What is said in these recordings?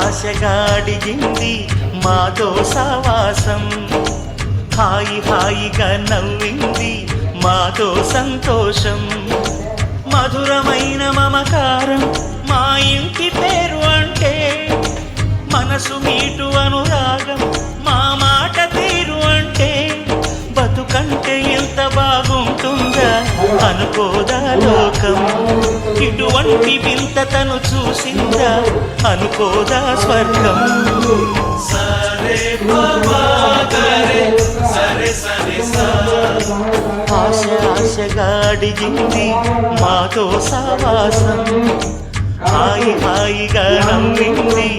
ఆశగా అడిగింది మాతో సావాసం, హాయి హాయిగా నవ్వింది మాతో సంతోషం, మధురమైన మమకారం మా ఇంటి పేరు అంటే, మనసు మీటు అనురాగం మా మాట తీరు అంటే, బతుకంటే ఎంత బాగుంటుందా అనుకోదా లోకం, ఇటువంటి వింత తను చూసిందా అనుకోదా స్వర్గం. ఆశ ఆశగా అడిగింది మాతో సావాసం, హాయి హాయిగా నవ్వింది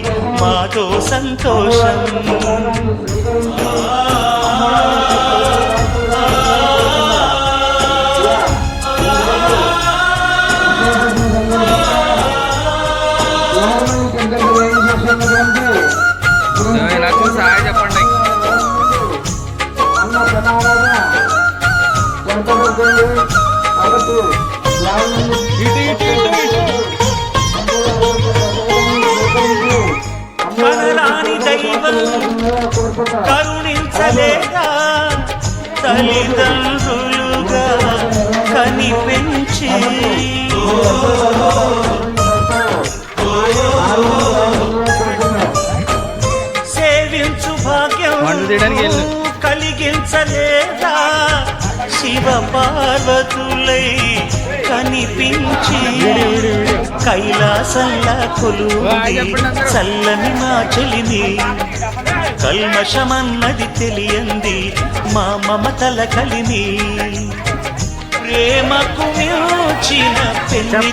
మాతో సంతోషం. సహాయ చెప్పండి. కనరాని దైవం కరుణించలేదా, తల్లిదండ్రులుగా కనిపించి సేవించు భాగ్యం కలిగించలేదా, శివ పార్వతులై కనిపించి కైలాసంలా కొలువుంది చల్లని మా చెలిని, కల్మషమన్నది తెలియంది మా మమతల కలిని, ప్రేమకు మించిన పెళ్లి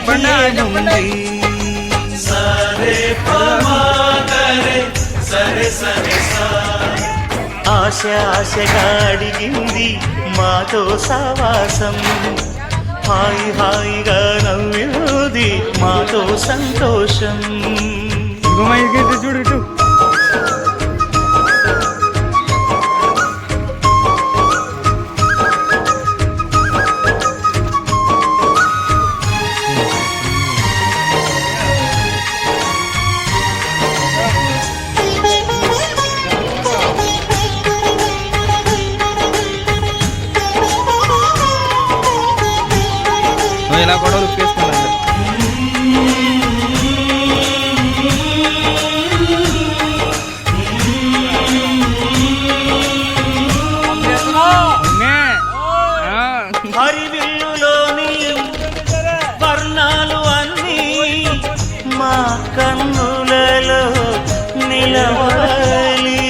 ఆశ ఆశగా అడిగింది మాతో సావాసం, హాయి హాయిగా నవ్వింది మాతో సంతోషం. చూడు ఇటు ఇలా కూడా ఉప్పేసుకున్నాను. హరివిల్లులోని వర్ణాలు అన్నీ మా కన్నులలో నిలవాలి,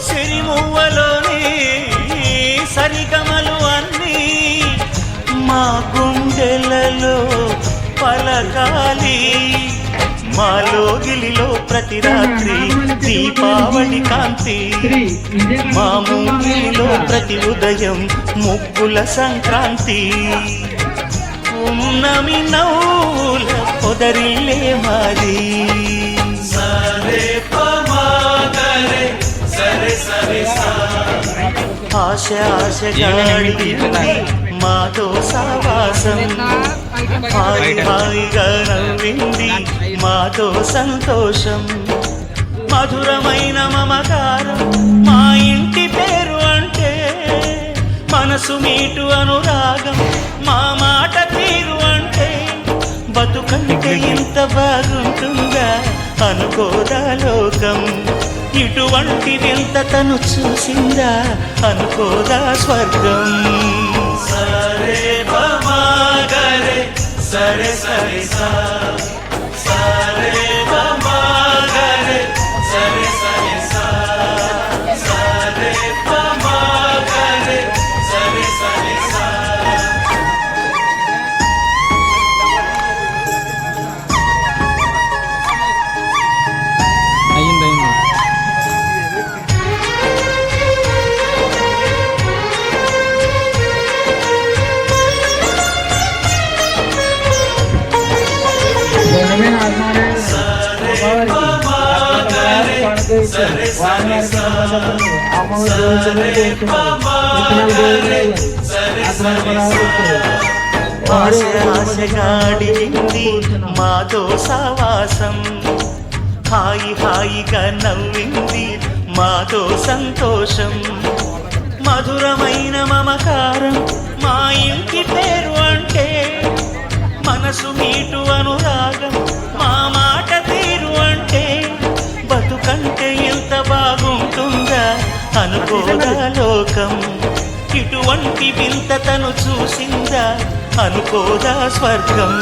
సిరిమువ్వలోని సరిగమలు అన్నీ మా గుండెలలో పలకాలి, మాలోగిలిలో ప్రతి రాత్రి దీపావళి కాంతి, మా ముంగిలిలో ప్రతి ఉదయం ముగ్గుల సంక్రాంతి, ఉన్నమి నవ్వుల పొదరిల్లే మాది. ఆశ ఆశగా అడిగింది మాతో సావాసం, హాయి హాయిగా నవ్వింది మాతో సంతోషం, మధురమైన మమకారం మా ఇంటి పేరు అంటే, మనసు మీటు అనురాగం మా మాట తీరు అంటే, బతుకంటే ఇంత బాగుంటుందా అనుకోదా లోకం, ఇటువంటి వింత తను చూసిందా అనుకోదా స్వర్గం. సరే బమాగరే సరే సరే సా, సరే బమాగరే సరే సరే సా, సరే బమాగరే సరే సరే సా. ఆశగా అడిగింది మాతో సావాసం, హాయి హాయిగా నవ్వింది మాతో సంతోషం, మధురమైన మమకారం మా ఇంటి పేరు అంటే, మనసు మీటు అనురాగం మా మాట తీరు అంటే, బతుకంటే ఎంత బాగుంటుందా అనుకోదా లోకం, ఇటువంటి వింత తను చూసిందా అనుకోదా స్వర్గం.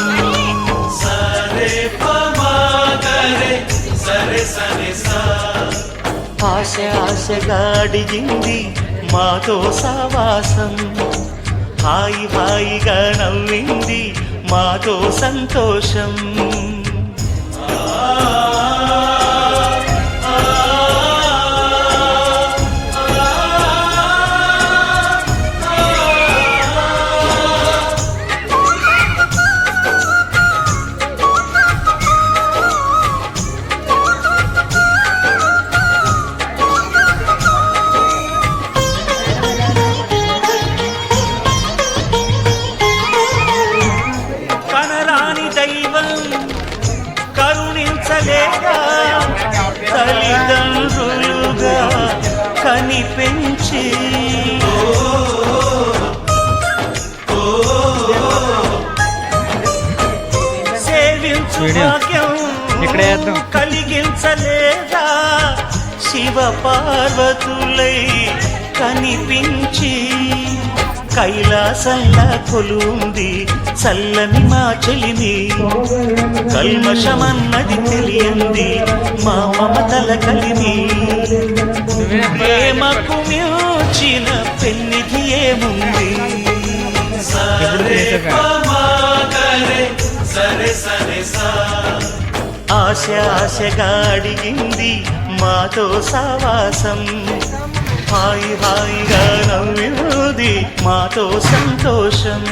ఆశ ఆశగా అడిగింది మాతో సావాసం, హాయి హాయిగా నవ్వింది మాతో సంతోషం. కరుణించలేదా తల్లిదండ్రులుగా కనిపించి, సేవించు భాగ్యం కలిగించలేదా శివ పార్వతులై కనిపించి, కైలాసంలా కొలుంది చల్లని మా చెలిమి, కల్మషమన్నది తెలియంది మా మమతల కలిమి, ప్రేమకు మించిన పెన్నిధి ఏముంది. ఆశ ఆశగా అడిగింది మాతో సావాసం, హాయి హాయిగా నవ్వింది మాతో సంతోషం.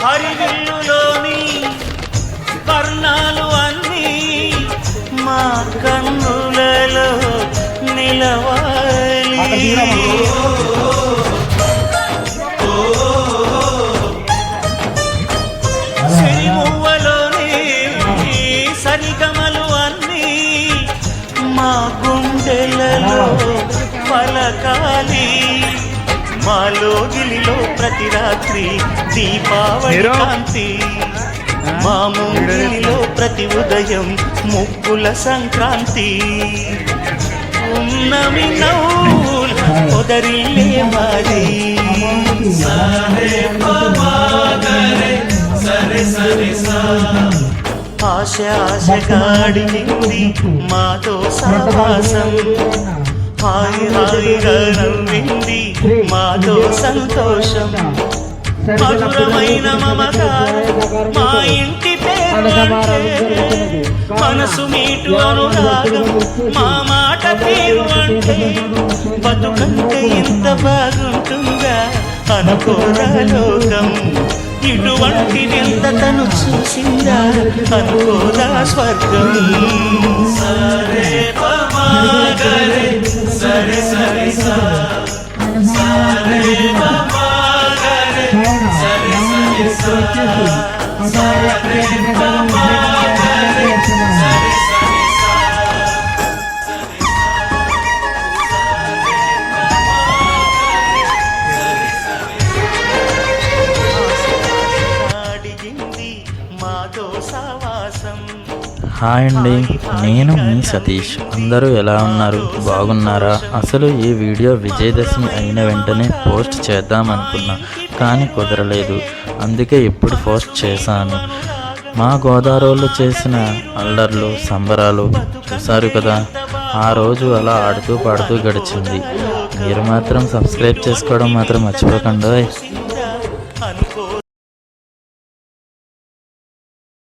హరివిల్లులోని వర్ణాలు అన్నీ మా కన్నులలో నిలవాలి, సిరిమువ్వలోని సరిగమలు అన్నీ మా గుండెలలో పలకాలి, మాలో గిలిలో ప్రతి రాత్రి దీపావళి కాంతి, మా ముంగిలిలో ప్రతి ఉదయం ముగ్గుల సంక్రాంతి, ఉన్నమి నవ్వుల పొదరిల్లే మాది. ఆశ ఆశగా అడిగింది మాతో సావాసం, హాయి హాయిగా నవ్వింది మాతో సంతోషం, మధురమైన మమకారం మా ఇంటి పేరు అంటే, మనసు మీటు అనురాగం మా మాట తీరు అంటే, బతుకంటే ఎంత బాగుంటుందా అనుకోదా లోకం, ఇటువంటి వింత తను చూసిందా అనుకోదా స్వర్గం. సరే పమా గరే సరే సరే సా, సరే పమా గరే సరే సరే సా, సరే పమా గరే సరే సరే సా. హాయ్ అండి, నేను మీ సతీష్. అందరూ ఎలా ఉన్నారు? బాగున్నారా? అసలు ఈ వీడియో విజయదశమి అయిన వెంటనే పోస్ట్ చేద్దాం అనుకున్నా, కానీ కుదరలేదు. అందుకే ఇప్పుడు పోస్ట్ చేశాను. మా గోదావరిలో చేసిన అల్లర్లు సంబరాలు చూశారు కదా. ఆ రోజు అలా ఆడుతూ పాడుతూ గడిచింది. మీరు మాత్రం సబ్స్క్రైబ్ చేసుకోవడం మాత్రం మర్చిపోకండి.